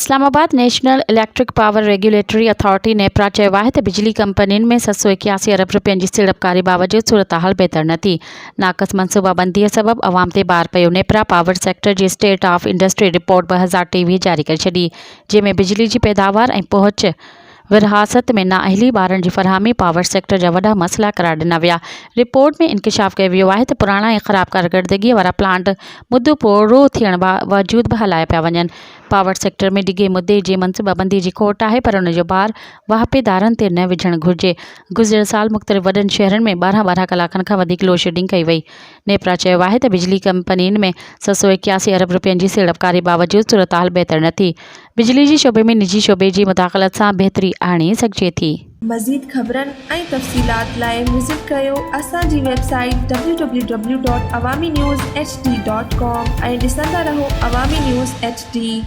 Islamabad national electric power regulatory authority NEPRA चयो आहे त बिजली कंपनियुनि में 781 अरब रुपयनि जी सीड़पकारी बावजूद सूरतहाल बहितर न थी। नाक़स मनसूबाबंदीअ सबबि अवाम ते बार पियो। नेपरा पावर सेक्टर जी स्टेट ऑफ इंडस्ट्री रिपोर्ट 2023 जारी करे छॾी, जंहिंमें बिजली जी पैदावार ऐं पहुच, विरहासत में नाअहली, ॿारनि जी फ़रहामी पावर सेक्टर जा वॾा मसइला करार ॾिना विया। रिपोर्ट में इंकशाफ़ कयो वियो आहे त पुराणा ऐं ख़राब कारकर्दगीअ वारा प्लांट मुदो पूरो थियण बावजूद बि हलाया पिया वञनि। पावर सेक्टर में डिघे मुदे जी मनसूबाबंदी जी खोट आहे, पर उन जो भार वाहिपेदारनि ते न विझणु घुरिजे। गुज़िरियल साल मुख़्तलिफ़ वॾनि शहरनि में 12 कलाकनि खां वधीक लोड शेडिंग कई वई। नेपरा चयो आहे त बिजली कंपनियुनि में 781 अरब रुपयनि जी सीड़पकारी बावजूद सूरतहाल बहितर न थी। बिजली जी शोबे में निजी शोबे जी मुदाख़लत सां बहितरी आणी सघिजे थी। मज़ीद ख़बरनि ऐं तफ़सीलात लाइ विज़िट कयो असांजी वेबसाइट www.awamiNewsHD.com ऐं ॾिसंदा रहो अवामी न्यूज़ HD।